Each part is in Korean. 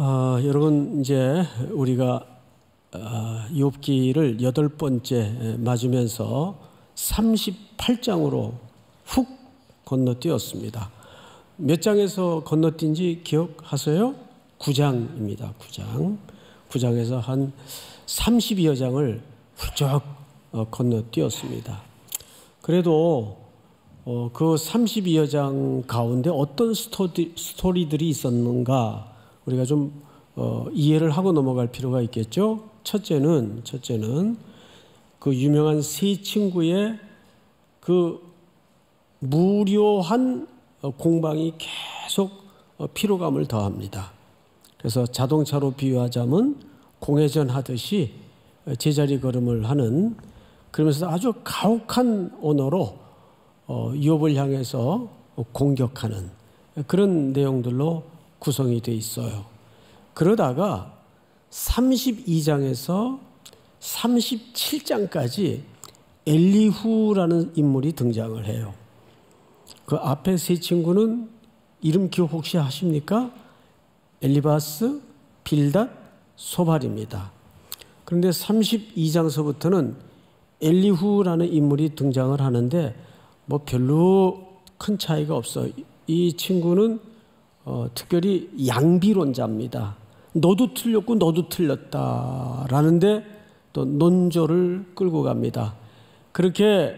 여러분 이제 우리가 욥기를 8번째 맞으면서 38장으로 훅 건너뛰었습니다. 몇 장에서 건너뛴지 기억하세요? 9장입니다. 9장. 9장에서 한 30여 장을 훌쩍 건너뛰었습니다. 그래도 그 32여 장 가운데 어떤 스토리들이 있었는가 우리가 좀 이해를 하고 넘어갈 필요가 있겠죠. 첫째는 그 유명한 세 친구의 그 무료한 공방이 계속 피로감을 더합니다. 그래서 자동차로 비유하자면 공회전 하듯이 제자리 걸음을 하는, 그러면서 아주 가혹한 언어로 욥을 향해서 공격하는 그런 내용들로 구성이 되어 있어요. 그러다가 32장에서 37장까지 엘리후라는 인물이 등장을 해요. 그 앞에 세 친구는 이름 기억 혹시 하십니까? 엘리바스, 빌닷, 소발입니다. 그런데 32장서부터는 엘리후라는 인물이 등장을 하는데 뭐 별로 큰 차이가 없어요. 이 친구는 특별히 양비론자입니다. 너도 틀렸고 너도 틀렸다라는데 또 논조를 끌고 갑니다. 그렇게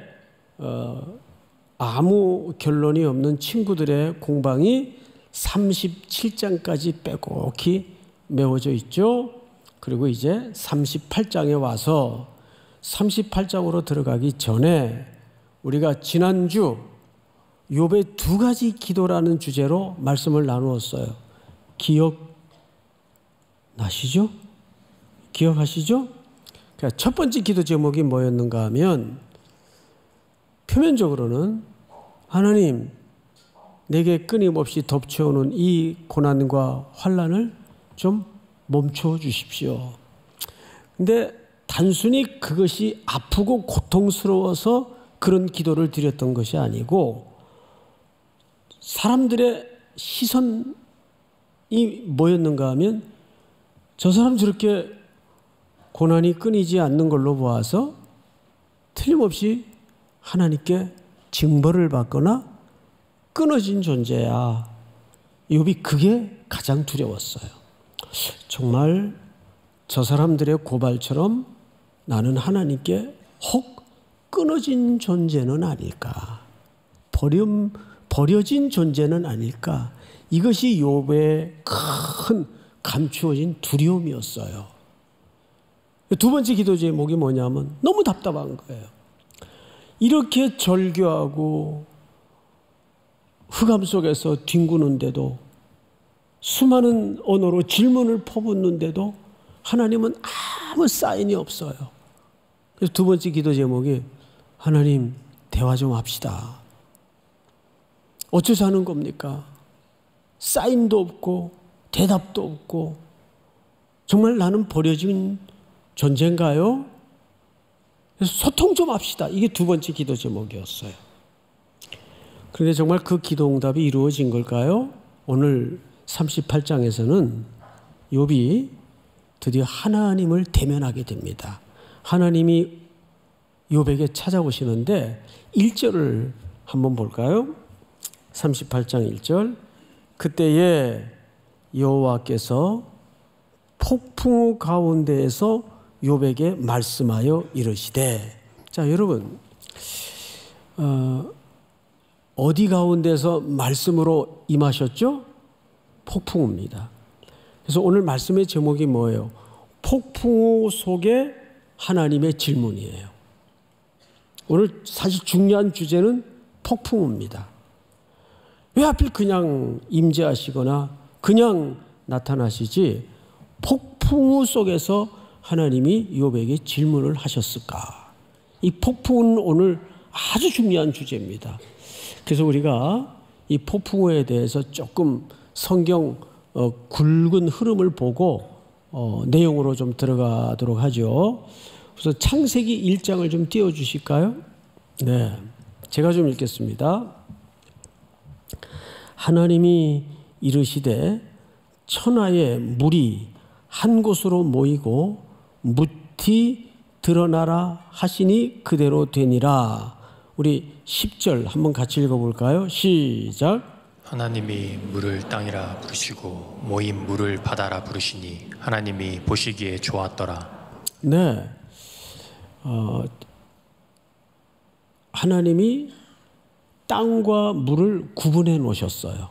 아무 결론이 없는 친구들의 공방이 37장까지 빼곡히 메워져 있죠. 그리고 이제 38장에 와서 38장으로 들어가기 전에 우리가 지난주 욥의 두 가지 기도라는 주제로 말씀을 나누었어요. 기억나시죠? 기억하시죠? 그러니까 첫 번째 기도 제목이 뭐였는가 하면 표면적으로는 하나님, 내게 끊임없이 덮쳐오는 이 고난과 환난을 좀 멈춰 주십시오. 근데 단순히 그것이 아프고 고통스러워서 그런 기도를 드렸던 것이 아니고 사람들의 시선이 뭐였는가 하면 저 사람 저렇게 고난이 끊이지 않는 걸로 보아서 틀림없이 하나님께 징벌을 받거나 끊어진 존재야. 욥이 그게 가장 두려웠어요. 정말 저 사람들의 고발처럼 나는 하나님께 혹 끊어진 존재는 아닐까, 버려진 존재는 아닐까. 이것이 욥의 큰 감추어진 두려움이었어요. 두 번째 기도 제목이 뭐냐면 너무 답답한 거예요. 이렇게 절규하고 흑암 속에서 뒹구는데도, 수많은 언어로 질문을 퍼붓는데도 하나님은 아무 사인이 없어요. 그래서 두 번째 기도 제목이 하나님, 대화 좀 합시다. 어째서 하는 겁니까? 사인도 없고 대답도 없고 정말 나는 버려진 존재인가요? 그래서 소통 좀 합시다. 이게 두 번째 기도 제목이었어요. 그런데 정말 그 기도 응답이 이루어진 걸까요? 오늘 38장에서는 욥이 드디어 하나님을 대면하게 됩니다. 하나님이 욥에게 찾아오시는데 1절을 한번 볼까요? 38장 1절. 그때에 여호와께서 폭풍우 가운데에서 욥에게 말씀하여 이르시되. 자, 여러분, 어디 가운데서 말씀으로 임하셨죠? 폭풍우입니다. 그래서 오늘 말씀의 제목이 뭐예요? 폭풍우 속에 하나님의 질문이에요. 오늘 사실 중요한 주제는 폭풍우입니다. 왜 하필 그냥 임재하시거나 그냥 나타나시지 폭풍우 속에서 하나님이 욥에게 질문을 하셨을까? 이 폭풍은 오늘 아주 중요한 주제입니다. 그래서 우리가 이 폭풍우에 대해서 조금 성경 굵은 흐름을 보고 내용으로 좀 들어가도록 하죠. 그래서 창세기 1장을 좀 띄워주실까요? 네, 제가 좀 읽겠습니다. 하나님이 이르시되 천하의 물이 한 곳으로 모이고 무티 드러나라 하시니 그대로 되니라. 우리 10절 한번 같이 읽어볼까요? 시작. 하나님이 물을 땅이라 부르시고 모인 물을 바다라 부르시니 하나님이 보시기에 좋았더라. 네, 하나님이 땅과 물을 구분해 놓으셨어요.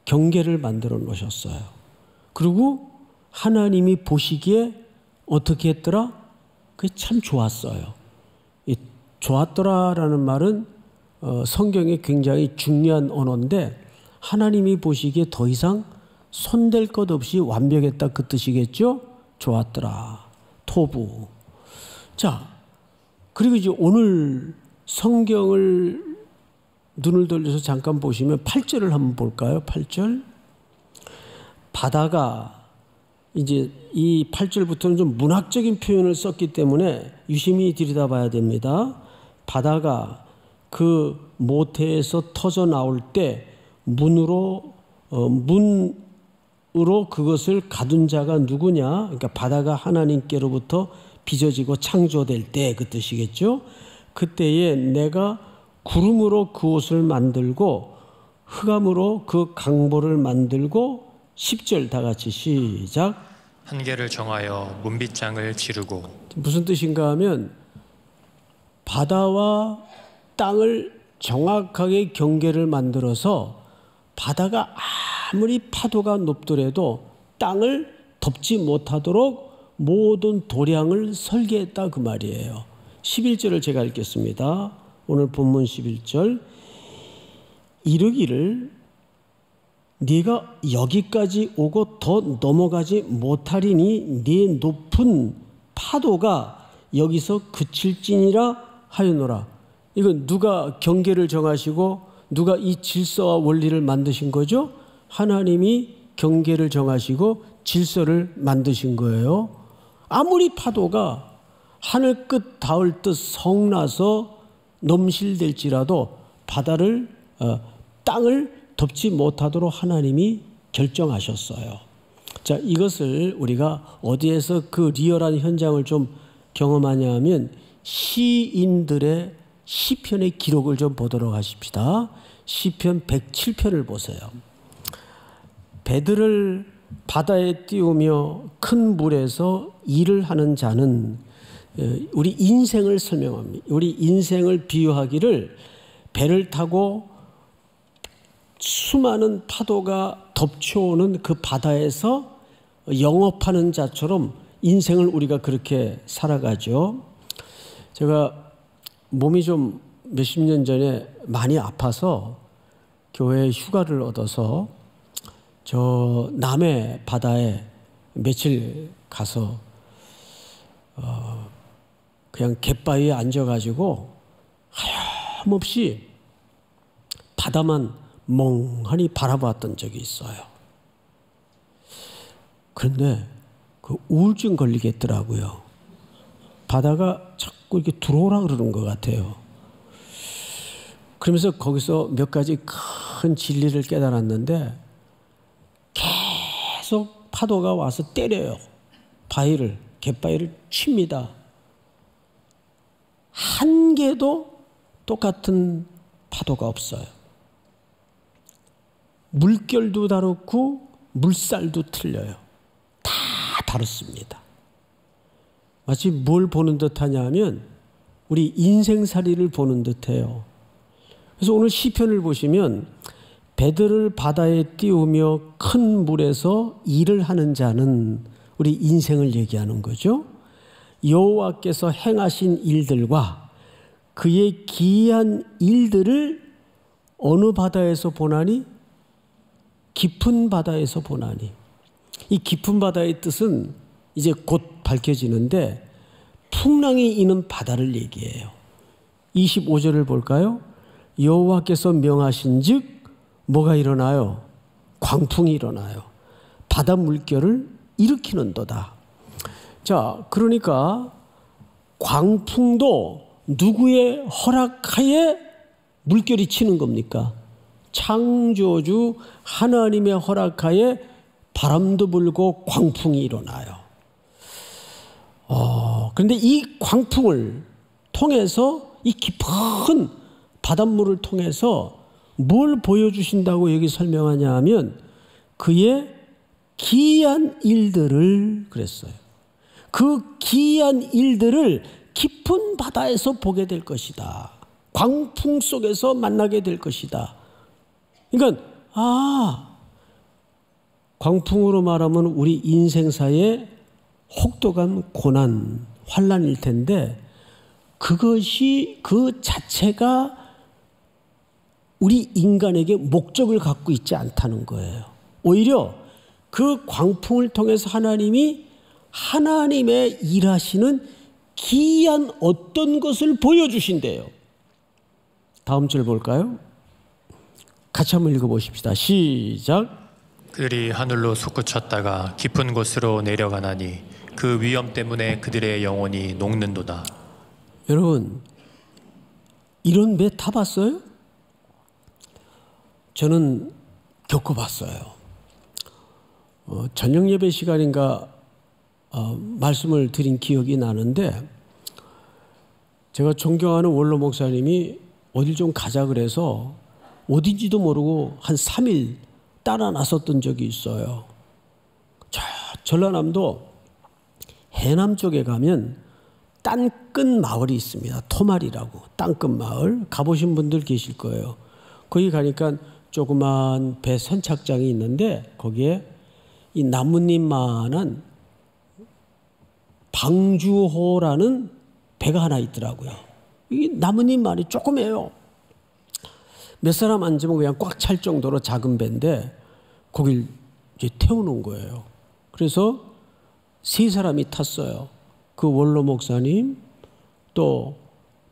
경계를 만들어 놓으셨어요. 그리고 하나님이 보시기에 어떻게 했더라? 그게 참 좋았어요. 이 좋았더라라는 말은 성경에 굉장히 중요한 언어인데 하나님이 보시기에 더 이상 손댈 것 없이 완벽했다 그 뜻이겠죠? 좋았더라. 토부. 자, 그리고 이제 오늘 성경을 눈을 돌려서 잠깐 보시면 8절을 한번 볼까요? 8절. 바다가 이제 이 8절부터는 좀 문학적인 표현을 썼기 때문에 유심히 들여다봐야 됩니다. 바다가 그 모태에서 터져 나올 때 문으로 그것을 가둔 자가 누구냐? 그러니까 바다가 하나님께로부터 빚어지고 창조될 때 그 뜻이겠죠. 그때에 내가 구름으로 그 옷을 만들고 흑암으로 그 강보를 만들고 10절 다 같이 시작. 한계를 정하여 문빗장을 지르고. 무슨 뜻인가 하면 바다와 땅을 정확하게 경계를 만들어서 바다가 아무리 파도가 높더라도 땅을 덮지 못하도록 모든 도량을 설계했다 그 말이에요. 11절을 제가 읽겠습니다. 오늘 본문 11절. 이르기를 네가 여기까지 오고 더 넘어가지 못하리니 네 높은 파도가 여기서 그칠지니라 하였노라. 이건 누가 경계를 정하시고 누가 이 질서와 원리를 만드신 거죠? 하나님이 경계를 정하시고 질서를 만드신 거예요. 아무리 파도가 하늘 끝 닿을 듯 성나서 넘실댈지라도 바다를 땅을 덮지 못하도록 하나님이 결정하셨어요. 자, 이것을 우리가 어디에서 그 리얼한 현장을 좀 경험하냐 하면 시인들의 시편의 기록을 좀 보도록 하십시다. 시편 107편을 보세요. 배들을 바다에 띄우며 큰 물에서 일을 하는 자는, 우리 인생을 설명합니다. 우리 인생을 비유하기를 배를 타고 수많은 파도가 덮쳐오는 그 바다에서 영업하는 자처럼 인생을 우리가 그렇게 살아가죠. 제가 몸이 좀 몇십 년 전에 많이 아파서 교회에 휴가를 얻어서 저 남해 바다에 며칠 가서 그냥 갯바위에 앉아가지고 하염없이 바다만 멍하니 바라봤던 적이 있어요. 그런데 그 우울증 걸리겠더라고요. 바다가 자꾸 이렇게 들어오라 그러는 것 같아요. 그러면서 거기서 몇 가지 큰 진리를 깨달았는데 계속 파도가 와서 때려요. 바위를, 갯바위를 칩니다. 한 개도 똑같은 파도가 없어요. 물결도 다르고 물살도 틀려요. 다 다릅니다. 마치 뭘 보는 듯하냐 하면 우리 인생살이를 보는 듯해요. 그래서 오늘 시편을 보시면 배들을 바다에 띄우며 큰 물에서 일을 하는 자는 우리 인생을 얘기하는 거죠. 여호와께서 행하신 일들과 그의 기이한 일들을 어느 바다에서 보나니? 깊은 바다에서 보나니. 이 깊은 바다의 뜻은 이제 곧 밝혀지는데 풍랑이 있는 바다를 얘기해요. 25절을 볼까요? 여호와께서 명하신즉 뭐가 일어나요? 광풍이 일어나요. 바다 물결을 일으키는도다. 자, 그러니까 광풍도 누구의 허락하에 물결이 치는 겁니까? 창조주 하나님의 허락하에 바람도 불고 광풍이 일어나요. 그런데 이 광풍을 통해서 이 깊은 바닷물을 통해서 뭘 보여주신다고 여기 설명하냐 하면 그의 기이한 일들을 그랬어요. 그 기이한 일들을 깊은 바다에서 보게 될 것이다. 광풍 속에서 만나게 될 것이다. 그러니까 광풍으로 말하면 우리 인생사의 혹독한 고난, 환난일 텐데 그것이 그 자체가 우리 인간에게 목적을 갖고 있지 않다는 거예요. 오히려 그 광풍을 통해서 하나님이 하나님의 일하시는 기이한 어떤 것을 보여주신대요. 다음 절 볼까요? 같이 한번 읽어보십시다. 시작. 그들이 하늘로 솟구쳤다가 깊은 곳으로 내려가나니 그 위험 때문에 그들의 영혼이 녹는도다. 여러분, 이런 배 타봤어요? 저는 겪어봤어요. 저녁 예배 시간인가 말씀을 드린 기억이 나는데 제가 존경하는 원로 목사님이 어딜 좀 가자 그래서 어딘지도 모르고 한 3일 따라 나섰던 적이 있어요. 저 전라남도 해남 쪽에 가면 땅끝 마을이 있습니다. 토말이라고 땅끝 마을 가보신 분들 계실 거예요. 거기 가니까 조그만 배 선착장이 있는데 거기에 이 나뭇잎만한 방주호라는 배가 하나 있더라고요. 이 나뭇잎만이 조그매요. 몇 사람 앉으면 그냥 꽉 찰 정도로 작은 배인데 거길 이제 태우는 거예요. 그래서 3사람이 탔어요. 그 원로 목사님 또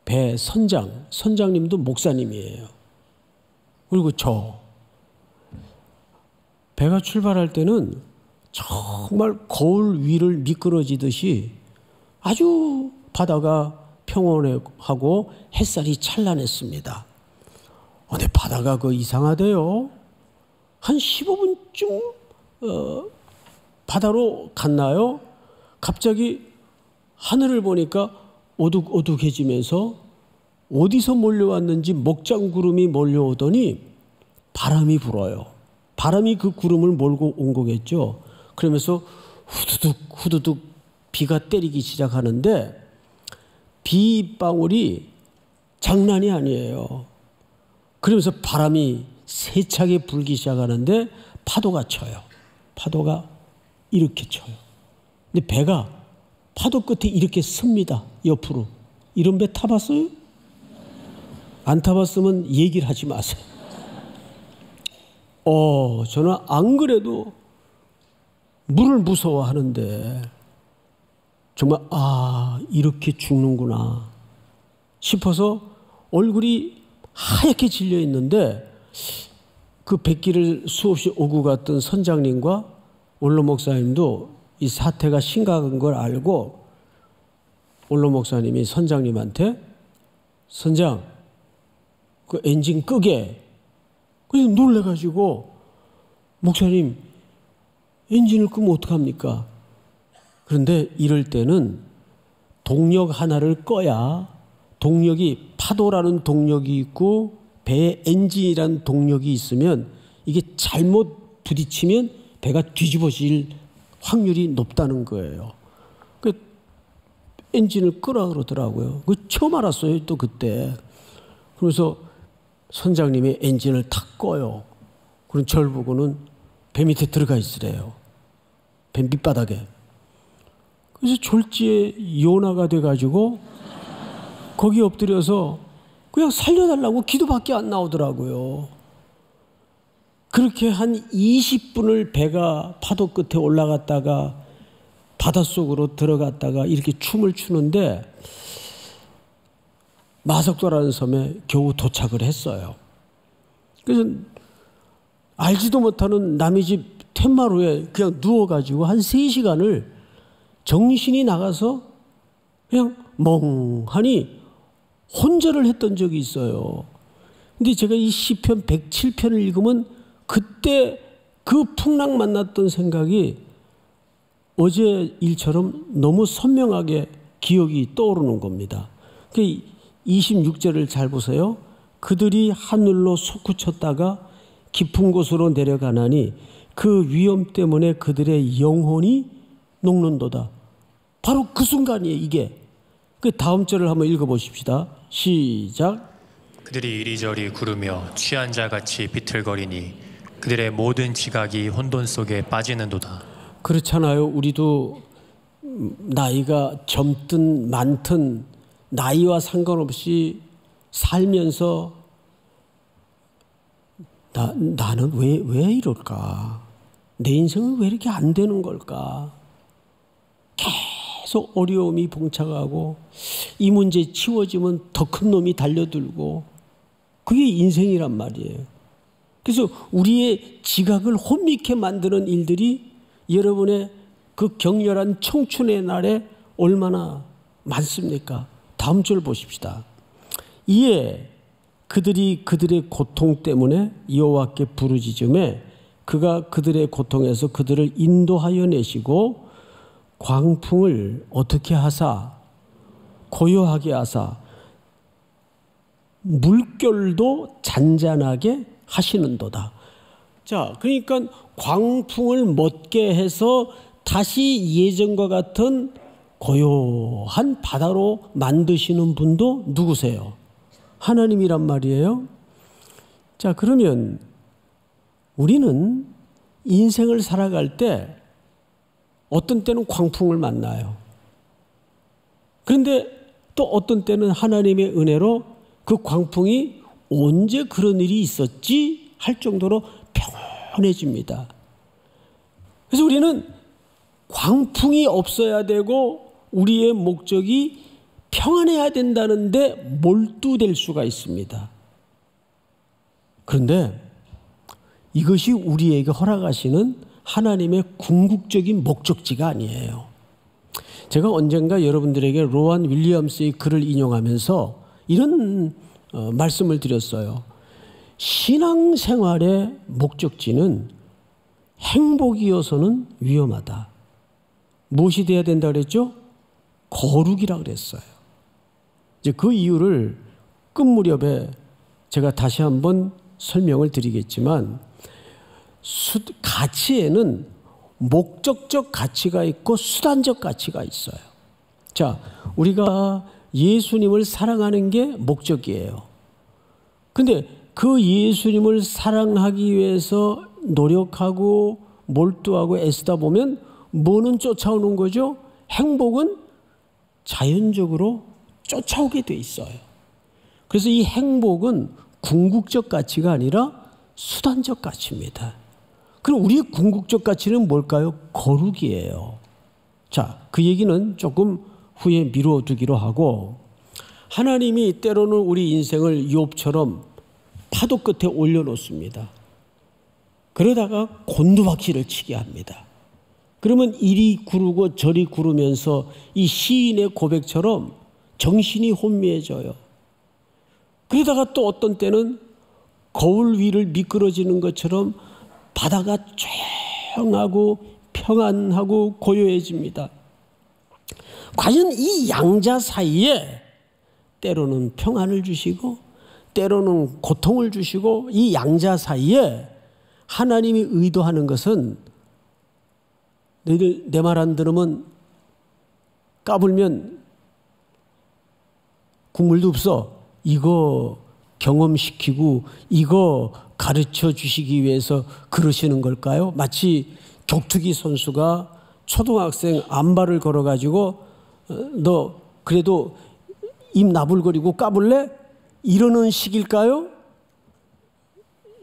배 선장님도 목사님이에요. 그리고 저 배가 출발할 때는 정말 거울 위를 미끄러지듯이 아주 바다가 평온하고 햇살이 찬란했습니다. 근데 바다가 이상하대요. 한 15분쯤 바다로 갔나요? 갑자기 하늘을 보니까 어둑어둑해지면서 어디서 몰려왔는지 먹장구름이 몰려오더니 바람이 불어요. 바람이 그 구름을 몰고 온 거겠죠. 그러면서 후두둑 후두둑 비가 때리기 시작하는데 비방울이 장난이 아니에요. 그러면서 바람이 세차게 불기 시작하는데 파도가 쳐요. 파도가 이렇게 쳐요. 근데 배가 파도 끝에 이렇게 씁니다. 옆으로. 이런 배 타봤어요? 안 타봤으면 얘기를 하지 마세요. 저는 안 그래도 물을 무서워하는데 정말 이렇게 죽는구나 싶어서 얼굴이 하얗게 질려 있는데 그 뱃길을 수없이 오고 갔던 선장님과 원로 목사님도 이 사태가 심각한 걸 알고 원로 목사님이 선장님한테 선장 그 엔진 끄게. 그래서 놀래가지고 목사님 엔진을 끄면 어떡합니까? 그런데 이럴 때는 동력 하나를 꺼야 동력이 파도라는 동력이 있고 배에 엔진이라는 동력이 있으면 이게 잘못 부딪히면 배가 뒤집어질 확률이 높다는 거예요. 그 엔진을 끄라 그러더라고요. 그 처음 알았어요. 또 그때. 그래서 선장님이 엔진을 탁 꺼요. 그럼 절 보고는 배 밑에 들어가 있으래요. 배 밑바닥에. 그래서 졸지에 요나가 돼가지고 거기 엎드려서 그냥 살려달라고 기도밖에 안 나오더라고요. 그렇게 한 20분을 배가 파도 끝에 올라갔다가 바닷속으로 들어갔다가 이렇게 춤을 추는데 마석도라는 섬에 겨우 도착을 했어요. 그래서 알지도 못하는 남의 집 텐마루에 그냥 누워가지고 한 3시간을 정신이 나가서 그냥 멍하니 혼절을 했던 적이 있어요. 근데 제가 이 시편 107편을 읽으면 그때 그 풍랑 만났던 생각이 어제 일처럼 너무 선명하게 기억이 떠오르는 겁니다. 26절을 잘 보세요. 그들이 하늘로 솟구쳤다가 깊은 곳으로 내려가나니 그 위험 때문에 그들의 영혼이 녹는도다. 바로 그 순간이에요, 이게. 그 다음 절을 한번 읽어보십시다. 시작. 그들이 이리저리 구르며 취한 자같이 비틀거리니 그들의 모든 지각이 혼돈 속에 빠지는도다. 그렇잖아요. 우리도 나이가 젊든 많든 나이와 상관없이 살면서 나는 왜 이럴까? 내 인생은 왜 이렇게 안 되는 걸까? 계속 어려움이 봉착하고 이 문제 치워지면 더 큰 놈이 달려들고 그게 인생이란 말이에요. 그래서 우리의 지각을 혼미케 만드는 일들이 여러분의 그 격렬한 청춘의 날에 얼마나 많습니까? 다음 절 보십시다. 이에 그들이 그들의 고통 때문에 여호와께 부르짖음에 그가 그들의 고통에서 그들을 인도하여 내시고 광풍을 어떻게 하사 고요하게 하사 물결도 잔잔하게 하시는도다. 자, 그러니까 광풍을 멎게 해서 다시 예전과 같은 고요한 바다로 만드시는 분도 누구세요? 하나님이란 말이에요. 자, 그러면 우리는 인생을 살아갈 때 어떤 때는 광풍을 만나요. 그런데 또 어떤 때는 하나님의 은혜로 그 광풍이 언제 그런 일이 있었지 할 정도로 평온해집니다. 그래서 우리는 광풍이 없어야 되고 우리의 목적이 평안해야 된다는데 몰두될 수가 있습니다. 그런데 이것이 우리에게 허락하시는 하나님의 궁극적인 목적지가 아니에요. 제가 언젠가 여러분들에게 로안 윌리엄스의 글을 인용하면서 이런 말씀을 드렸어요. 신앙생활의 목적지는 행복이어서는 위험하다. 무엇이 돼야 된다 그랬죠? 거룩이라 그랬어요. 이제 그 이유를 끝 무렵에 제가 다시 한번 설명을 드리겠지만 가치에는 목적적 가치가 있고 수단적 가치가 있어요. 자, 우리가 예수님을 사랑하는 게 목적이에요. 근데 그 예수님을 사랑하기 위해서 노력하고 몰두하고 애쓰다 보면 뭐는 쫓아오는 거죠? 행복은 자연적으로 쫓아오게 돼 있어요. 그래서 이 행복은 궁극적 가치가 아니라 수단적 가치입니다. 그럼 우리의 궁극적 가치는 뭘까요? 거룩이에요. 자, 그 얘기는 조금 후에 미뤄두기로 하고, 하나님이 때로는 우리 인생을 욥처럼 파도 끝에 올려놓습니다. 그러다가 곤두박질을 치게 합니다. 그러면 이리 구르고 저리 구르면서 이 시인의 고백처럼 정신이 혼미해져요. 그러다가 또 어떤 때는 거울 위를 미끄러지는 것처럼 바다가 조용하고 평안하고 고요해집니다. 과연 이 양자 사이에 때로는 평안을 주시고 때로는 고통을 주시고 이 양자 사이에 하나님이 의도하는 것은 너희들 내 말 안 들으면 까불면 국물도 없어. 이거 경험시키고 이거 가르쳐 주시기 위해서 그러시는 걸까요? 마치 격투기 선수가 초등학생 안발을 걸어가지고 너 그래도 입 나불거리고 까불래? 이러는 식일까요?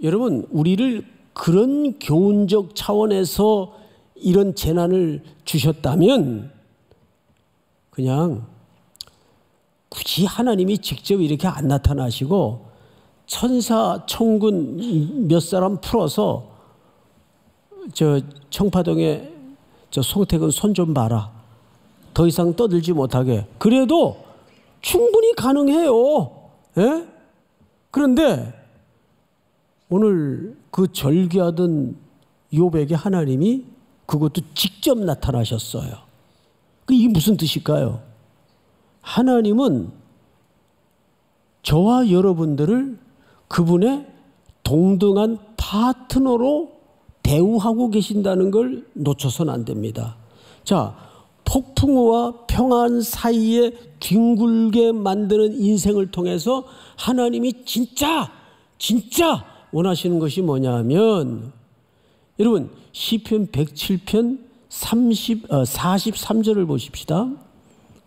여러분, 우리를 그런 교훈적 차원에서 이런 재난을 주셨다면 그냥 굳이 하나님이 직접 이렇게 안 나타나시고 천사 천군 몇 사람 풀어서 저 청파동에 저 송택은 손 좀 봐라. 더 이상 떠들지 못하게. 그래도 충분히 가능해요. 예? 그런데 오늘 그 절규하던 욥에게 하나님이 그것도 직접 나타나셨어요. 이게 무슨 뜻일까요? 하나님은 저와 여러분들을 그분의 동등한 파트너로 대우하고 계신다는 걸 놓쳐서는 안 됩니다. 자, 폭풍우와 평안 사이에 뒹굴게 만드는 인생을 통해서 하나님이 진짜 원하시는 것이 뭐냐 하면, 여러분 시편 107편 43절을 보십시다.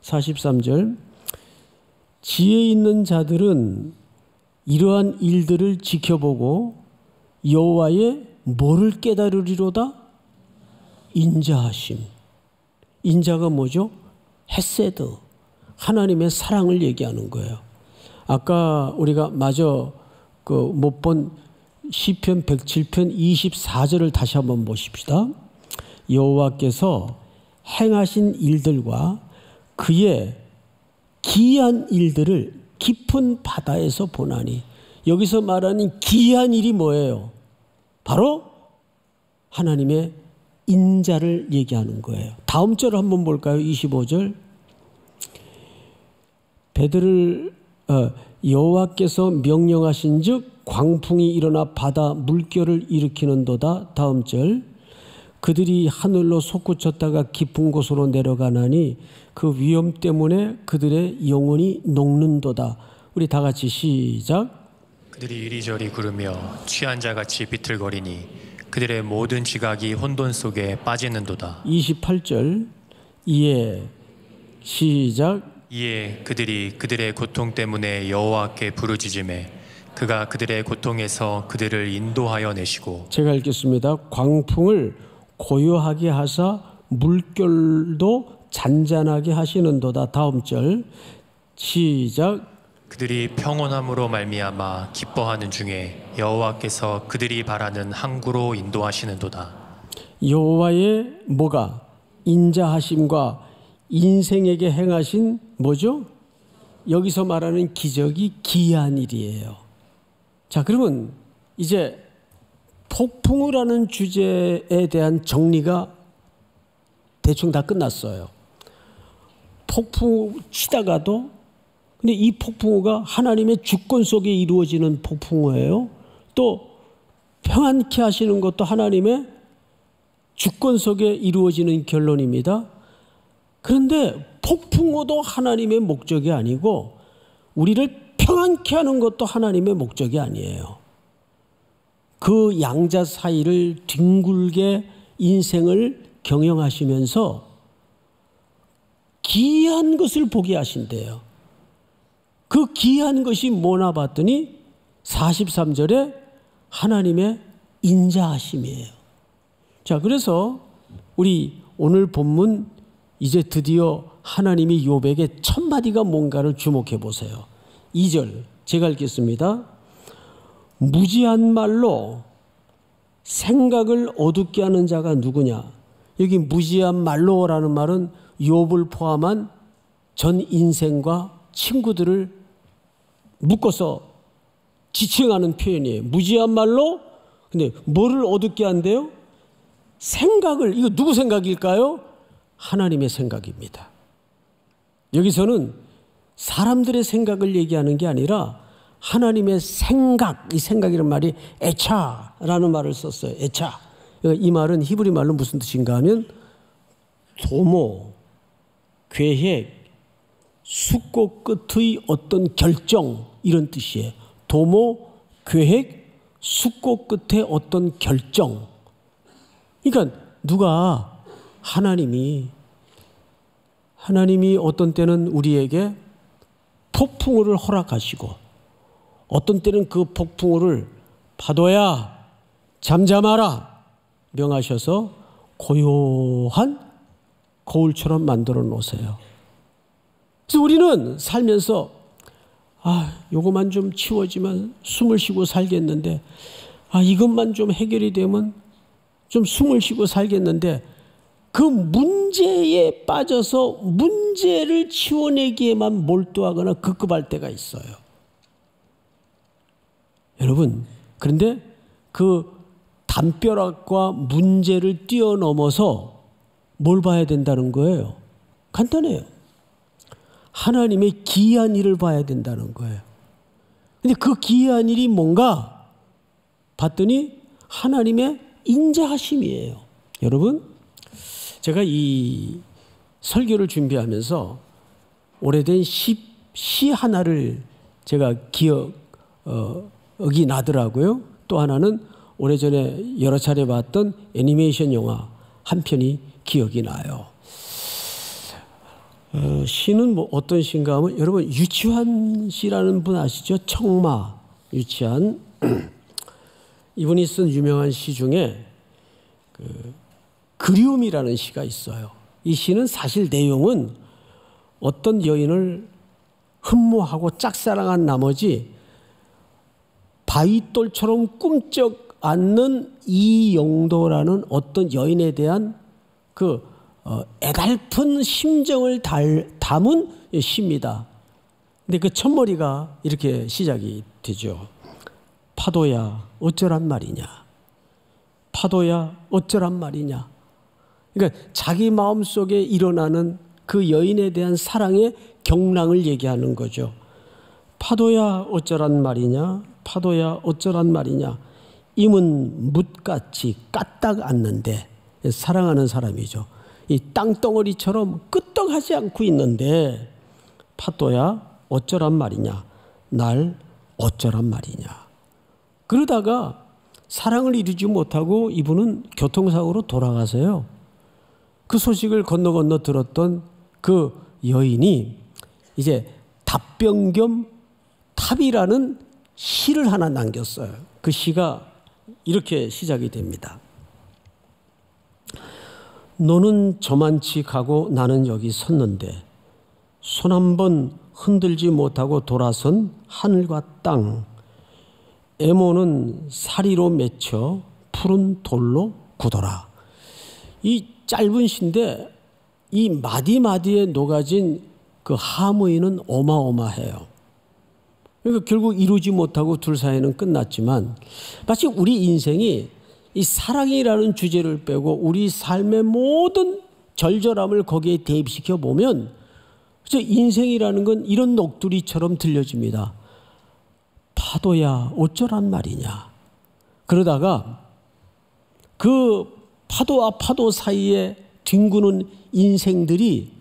43절. 지혜 있는 자들은 이러한 일들을 지켜보고 여호와의 뭐를 깨달으리로다? 인자하심. 인자가 뭐죠? 헤세드. 하나님의 사랑을 얘기하는 거예요. 아까 우리가 마저 못 본 시편 107편 24절을 다시 한번 보십시다. 여호와께서 행하신 일들과 그의 기이한 일들을 깊은 바다에서 보나니, 여기서 말하는 기이한 일이 뭐예요? 바로 하나님의 인자를 얘기하는 거예요. 다음 절을 한번 볼까요? 25절. 배들을 여호와께서 명령하신즉 광풍이 일어나 바다 물결을 일으키는도다. 다음 절. 그들이 하늘로 솟구쳤다가 깊은 곳으로 내려가나니 그 위험 때문에 그들의 영혼이 녹는도다. 우리 다 같이 시작. 그들이 이리저리 구르며 취한 자같이 비틀거리니 그들의 모든 지각이 혼돈 속에 빠지는도다. 28절. 이에 시작. 이에 그들이 그들의 고통 때문에 여호와께 부르짖으매 그가 그들의 고통에서 그들을 인도하여 내시고. 제가 읽겠습니다. 광풍을 고요하게 하사 물결도 잔잔하게 하시는도다. 다음 절 시작. 그들이 평온함으로 말미암아 기뻐하는 중에 여호와께서 그들이 바라는 항구로 인도하시는도다. 여호와의 뭐가? 인자하심과 인생에게 행하신 뭐죠? 여기서 말하는 기적이 기이한 일이에요. 자, 그러면 이제 폭풍우라는 주제에 대한 정리가 대충 다 끝났어요. 폭풍우 치다가도, 근데 이 폭풍우가 하나님의 주권 속에 이루어지는 폭풍우예요. 또 평안케 하시는 것도 하나님의 주권 속에 이루어지는 결론입니다. 그런데 폭풍우도 하나님의 목적이 아니고 우리를 평안케 하는 것도 하나님의 목적이 아니에요. 그 양자 사이를 뒹굴게 인생을 경영하시면서 기이한 것을 보게 하신대요. 그 기이한 것이 뭐나 봤더니 43절에 하나님의 인자하심이에요. 자, 그래서 우리 오늘 본문 이제 드디어 하나님이 욥에게 첫 마디가 뭔가를 주목해 보세요. 2절 제가 읽겠습니다. 무지한 말로 생각을 어둡게 하는 자가 누구냐. 여기 무지한 말로라는 말은 욥을 포함한 전 인생과 친구들을 묶어서 지칭하는 표현이에요. 무지한 말로. 근데 뭐를 어둡게 한대요? 생각을. 이거 누구 생각일까요? 하나님의 생각입니다. 여기서는 사람들의 생각을 얘기하는 게 아니라 하나님의 생각, 이 생각이라는 말이 에차라는 말을 썼어요. 에차. 이 말은 히브리 말로 무슨 뜻인가 하면 도모, 계획, 숙고 끝의 어떤 결정, 이런 뜻이에요. 도모, 계획, 숙고 끝의 어떤 결정. 그러니까 누가 하나님이 어떤 때는 우리에게 폭풍우를 허락하시고 어떤 때는 그 폭풍우를 파도야 잠잠하라 명하셔서 고요한 거울처럼 만들어 놓으세요. 그래서 우리는 살면서 요것만 좀 치워지면 숨을 쉬고 살겠는데, 이것만 좀 해결이 되면 좀 숨을 쉬고 살겠는데, 그 문제에 빠져서 문제를 치워내기에만 몰두하거나 급급할 때가 있어요. 여러분, 그런데 그 담벼락과 문제를 뛰어넘어서 뭘 봐야 된다는 거예요? 간단해요. 하나님의 기이한 일을 봐야 된다는 거예요. 근데 그 기이한 일이 뭔가 봤더니 하나님의 인자하심이에요. 여러분, 제가 이 설교를 준비하면서 오래된 시 하나를 제가 기억이 나더라고요. 또 하나는 오래전에 여러 차례 봤던 애니메이션 영화 한 편이 기억이 나요. 시는 뭐 어떤 시인가 하면 여러분 유치환 씨라는 분 아시죠? 청마 유치환 이분이 쓴 유명한 시 중에 그리움이라는 시가 있어요. 이 시는 사실 내용은 어떤 여인을 흠모하고 짝사랑한 나머지 바위돌처럼 꿈쩍 않는 이영도라는 어떤 여인에 대한 그 애달픈 심정을 담은 시입니다. 근데 그 첫머리가 이렇게 시작이 되죠. 파도야 어쩌란 말이냐. 파도야 어쩌란 말이냐. 그러니까 자기 마음속에 일어나는 그 여인에 대한 사랑의 경랑을 얘기하는 거죠. 파도야 어쩌란 말이냐. 파도야 어쩌란 말이냐. 임은 뭇같이 까딱 앉는데 사랑하는 사람이죠. 이 땅덩어리처럼 끄떡하지 않고 있는데 파도야 어쩌란 말이냐. 날 어쩌란 말이냐. 그러다가 사랑을 이루지 못하고 이분은 교통사고로 돌아가서요. 그 소식을 건너 들었던 그 여인이 이제 답변 겸 탑이라는 시를 하나 남겼어요. 그 시가 이렇게 시작이 됩니다. 너는 저만치 가고 나는 여기 섰는데 손 한 번 흔들지 못하고 돌아선 하늘과 땅 애모는 사리로 맺혀 푸른 돌로 굳어라. 이 짧은 시인데 이 마디마디에 녹아진 그 함의는 어마어마해요. 그러니까 결국 이루지 못하고 둘 사이는 끝났지만 마치 우리 인생이 이 사랑이라는 주제를 빼고 우리 삶의 모든 절절함을 거기에 대입시켜 보면 인생이라는 건 이런 녹두리처럼 들려집니다. 파도야 어쩌란 말이냐. 그러다가 그 파도와 파도 사이에 뒹구는 인생들이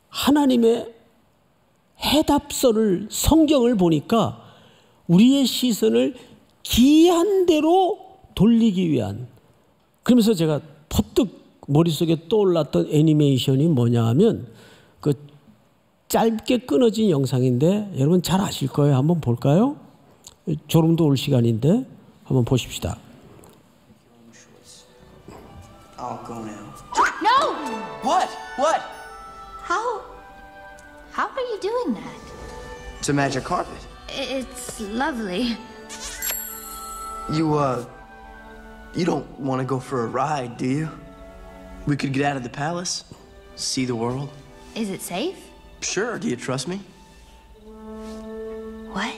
하나님의 해답서를 성경을 보니까 우리의 시선을 기이한 대로 돌리기 위한, 그러면서 제가 퍼뜩 머릿속에 떠올랐던 애니메이션이 뭐냐 하면 그 짧게 끊어진 영상인데 여러분 잘 아실 거예요. 한번 볼까요? 졸음도 올 시간인데 한번 보십시다. I'll go now. No! What? What? How are you doing that? It's a magic carpet. It's lovely. You don't want to go for a ride, do you? We could get out of the palace, see the world. Is it safe? Sure, do you trust me? What?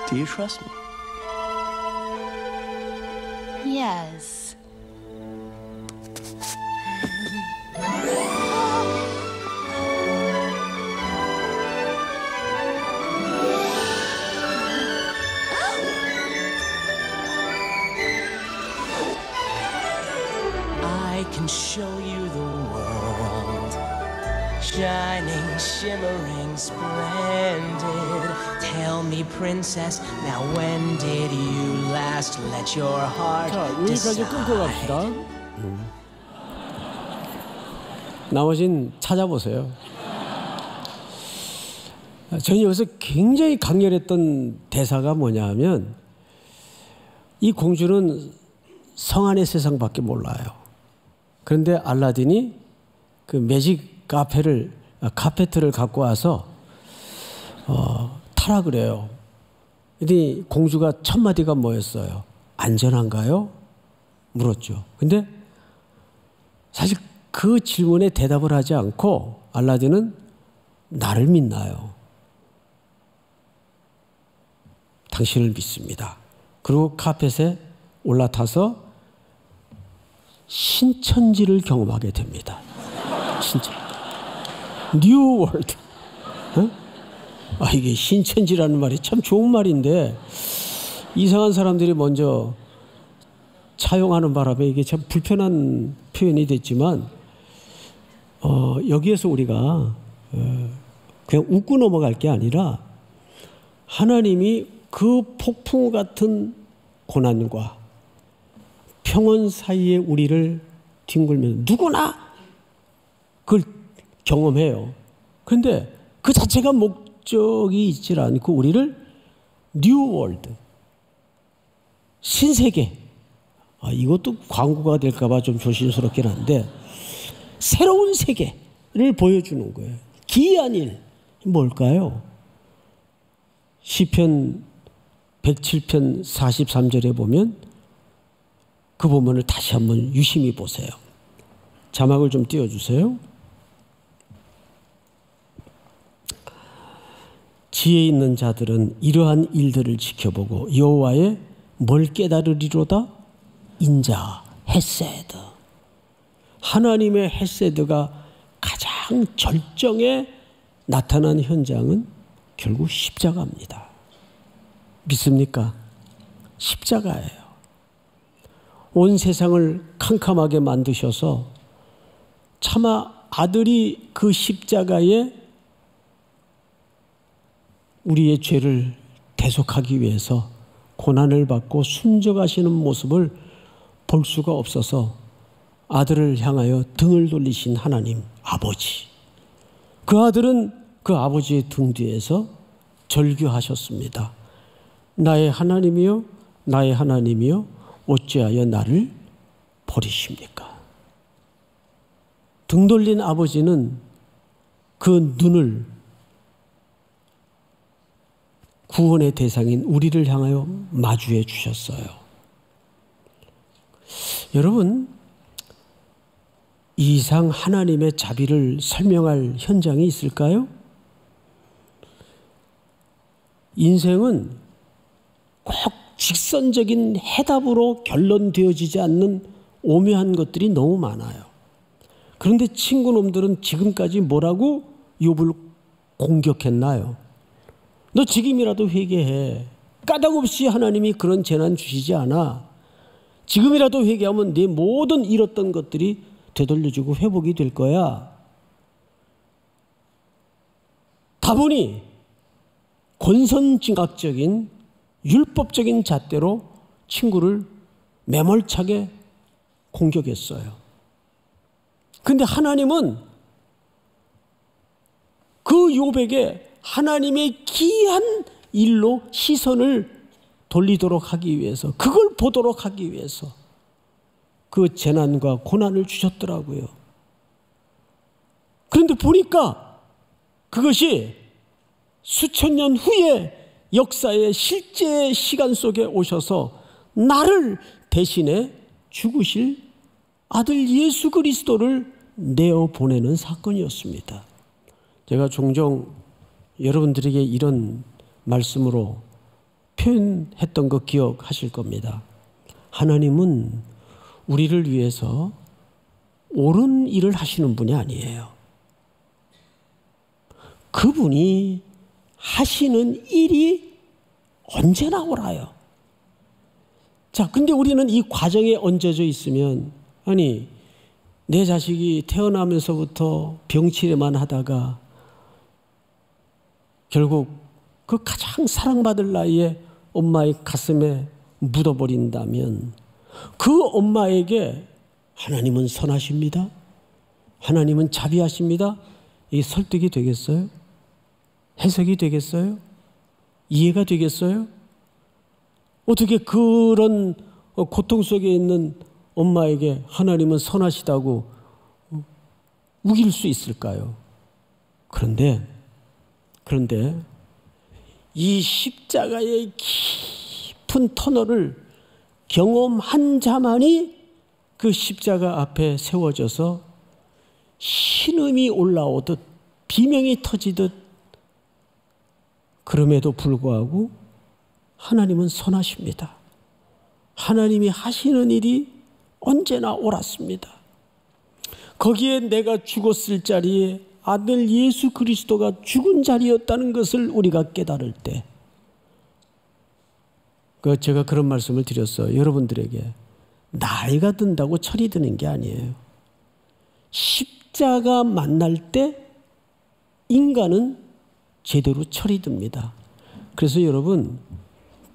Do you trust me? Yes. I can show you the world, shining, shimmering, splendid. Tell me, princess, now when did you last let your heart 자, 여기까지 끊고 decide? 갑시다. 나머진 찾아보세요. 저는 여기서 굉장히 강렬했던 대사가 뭐냐 하면 이 공주는 성 안의 세상밖에 몰라요. 그런데 알라딘이 그 매직 카페트를 갖고 와서 타라 그래요. 근데 공주가 첫 마디가 뭐였어요? 안전한가요? 물었죠. 근데 사실 그 질문에 대답을 하지 않고 알라딘은 나를 믿나요? 당신을 믿습니다. 그리고 카펫에 올라타서 신천지를 경험하게 됩니다. 신천. 뉴 월드. 이게 신천지라는 말이 참 좋은 말인데 이상한 사람들이 먼저 차용하는 바람에 이게 참 불편한 표현이 됐지만 여기에서 우리가 그냥 웃고 넘어갈 게 아니라 하나님이 그 폭풍 같은 고난과 평온 사이에 우리를 뒹굴면서 누구나 그걸 경험해요. 그런데 그 자체가 목적이 있질 않고 우리를 뉴 월드, 신세계, 이것도 광고가 될까 봐 좀 조심스럽긴 한데 새로운 세계를 보여주는 거예요. 기이한 일 뭘까요? 시편 107편 43절에 보면 그 본문을 다시 한번 유심히 보세요. 자막을 좀 띄워주세요. 지혜 있는 자들은 이러한 일들을 지켜보고 여호와의 뭘 깨달으리로다? 인자, 헤세드. 하나님의 헤세드가 가장 절정에 나타난 현장은 결국 십자가입니다. 믿습니까? 십자가예요. 온 세상을 캄캄하게 만드셔서 차마 아들이 그 십자가에 우리의 죄를 대속하기 위해서 고난을 받고 순종하시는 모습을 볼 수가 없어서 아들을 향하여 등을 돌리신 하나님 아버지. 그 아들은 그 아버지의 등 뒤에서 절규하셨습니다. 나의 하나님이여, 나의 하나님이여, 어찌하여 나를 버리십니까? 등 돌린 아버지는 그 눈을 구원의 대상인 우리를 향하여 마주해 주셨어요. 여러분, 이 이상 하나님의 자비를 설명할 현장이 있을까요? 인생은 꼭 직선적인 해답으로 결론되어지지 않는 오묘한 것들이 너무 많아요. 그런데 친구놈들은 지금까지 뭐라고 욥을 공격했나요? 너 지금이라도 회개해. 까닭없이 하나님이 그런 재난 주시지 않아. 지금이라도 회개하면 네 모든 잃었던 것들이 되돌려주고 회복이 될 거야. 다분히 권선징악적인 율법적인 잣대로 친구를 매몰차게 공격했어요. 그런데 하나님은 그 욥에게 하나님의 기이한 일로 시선을 돌리도록 하기 위해서, 그걸 보도록 하기 위해서 그 재난과 고난을 주셨더라고요. 그런데 보니까 그것이 수천 년 후에 역사의 실제 시간 속에 오셔서 나를 대신해 죽으실 아들 예수 그리스도를 내어 보내는 사건이었습니다. 제가 종종 여러분들에게 이런 말씀으로 표현했던 거 기억하실 겁니다. 하나님은 우리를 위해서 옳은 일을 하시는 분이 아니에요. 그분이 하시는 일이 언제나 옳아요. 자, 근데 우리는 이 과정에 얹어져 있으면, 아니, 내 자식이 태어나면서부터 병치레만 하다가 결국 그 가장 사랑받을 나이에 엄마의 가슴에 묻어버린다면 그 엄마에게 하나님은 선하십니다, 하나님은 자비하십니다, 이게 설득이 되겠어요? 해석이 되겠어요? 이해가 되겠어요? 어떻게 그런 고통 속에 있는 엄마에게 하나님은 선하시다고 우길 수 있을까요? 그런데 이 십자가의 깊은 터널을 경험한 자만이 그 십자가 앞에 세워져서 신음이 올라오듯 비명이 터지듯, 그럼에도 불구하고 하나님은 선하십니다, 하나님이 하시는 일이 언제나 옳았습니다. 거기에 내가 죽었을 자리에 아들 예수 그리스도가 죽은 자리였다는 것을 우리가 깨달을 때, 제가 그런 말씀을 드렸어요. 여러분들에게 나이가 든다고 철이 드는 게 아니에요. 십자가 만날 때 인간은 제대로 철이 듭니다. 그래서 여러분,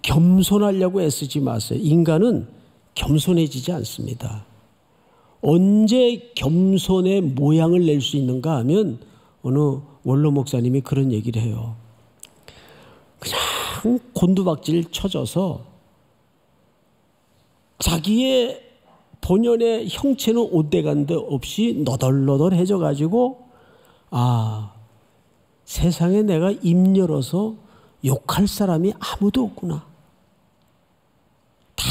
겸손하려고 애쓰지 마세요. 인간은 겸손해지지 않습니다. 언제 겸손의 모양을 낼 수 있는가 하면 어느 원로 목사님이 그런 얘기를 해요. 그냥 곤두박질 쳐져서 자기의 본연의 형체는 옷대간데 없이 너덜너덜해져 가지고, 아, 세상에 내가 입 열어서 욕할 사람이 아무도 없구나. 다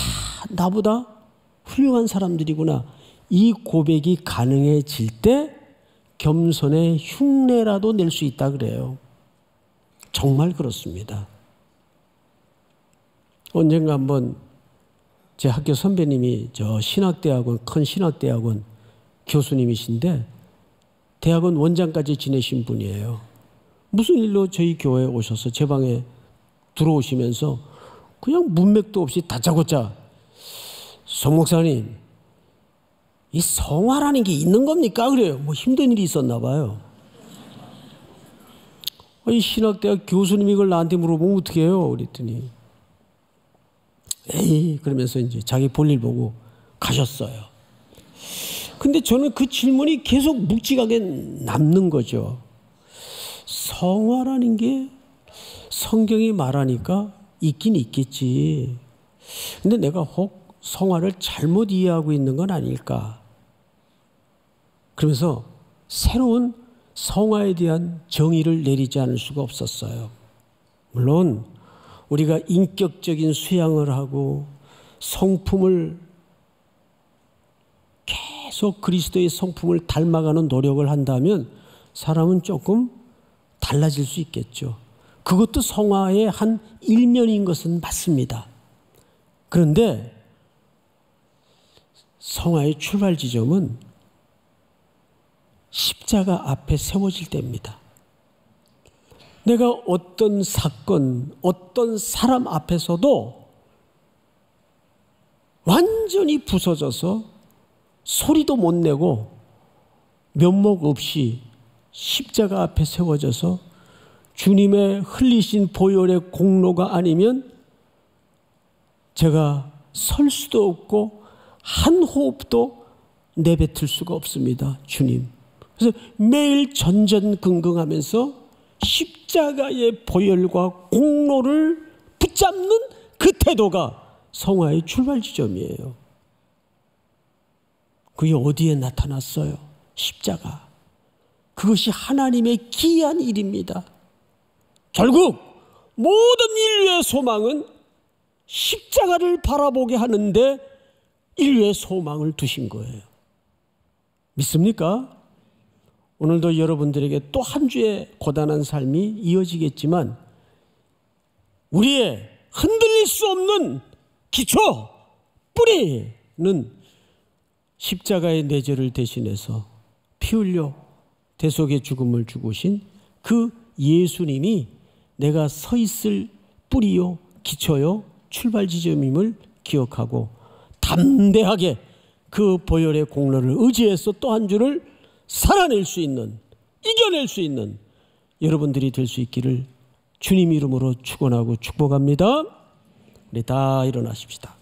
나보다 훌륭한 사람들이구나. 이 고백이 가능해질 때 겸손의 흉내라도 낼 수 있다 그래요. 정말 그렇습니다. 언젠가 한번 제 학교 선배님이 저 신학대학원, 큰 신학대학원 교수님이신데 대학원 원장까지 지내신 분이에요. 무슨 일로 저희 교회에 오셔서 제 방에 들어오시면서 그냥 문맥도 없이 다짜고짜, 송 목사님, 이 성화라는 게 있는 겁니까? 그래요. 뭐 힘든 일이 있었나 봐요. 이 신학대학 교수님이 이걸 나한테 물어보면 어떻게 해요? 그랬더니 에이, 그러면서 이제 자기 볼일 보고 가셨어요. 근데 저는 그 질문이 계속 묵직하게 남는 거죠. 성화라는 게 성경이 말하니까 있긴 있겠지. 근데 내가 혹 성화를 잘못 이해하고 있는 건 아닐까. 그러면서 새로운 성화에 대한 정의를 내리지 않을 수가 없었어요. 물론 우리가 인격적인 수양을 하고 성품을 계속 그리스도의 성품을 닮아가는 노력을 한다면 사람은 조금 달라질 수 있겠죠. 그것도 성화의 한 일면인 것은 맞습니다. 그런데 성화의 출발 지점은 십자가 앞에 세워질 때입니다. 내가 어떤 사건, 어떤 사람 앞에서도 완전히 부서져서 소리도 못 내고 면목 없이 십자가 앞에 세워져서 주님의 흘리신 보혈의 공로가 아니면 제가 설 수도 없고 한 호흡도 내뱉을 수가 없습니다. 주님. 그래서 매일 전전긍긍하면서 십자가의 보혈과 공로를 붙잡는 그 태도가 성화의 출발 지점이에요. 그게 어디에 나타났어요? 십자가. 그것이 하나님의 기이한 일입니다. 결국 모든 인류의 소망은 십자가를 바라보게 하는데 인류의 소망을 두신 거예요. 믿습니까? 오늘도 여러분들에게 또 한 주의 고단한 삶이 이어지겠지만 우리의 흔들릴 수 없는 기초, 뿌리는 십자가의 내재를 대신해서 피 흘려 대속의 죽음을 죽으신 그 예수님이 내가 서 있을 뿌리요, 기초요, 출발 지점임을 기억하고 담대하게 그 보혈의 공로를 의지해서 또 한 주를 살아낼 수 있는, 이겨낼 수 있는 여러분들이 될 수 있기를 주님 이름으로 축원하고 축복합니다. 우리 다 일어나십시다.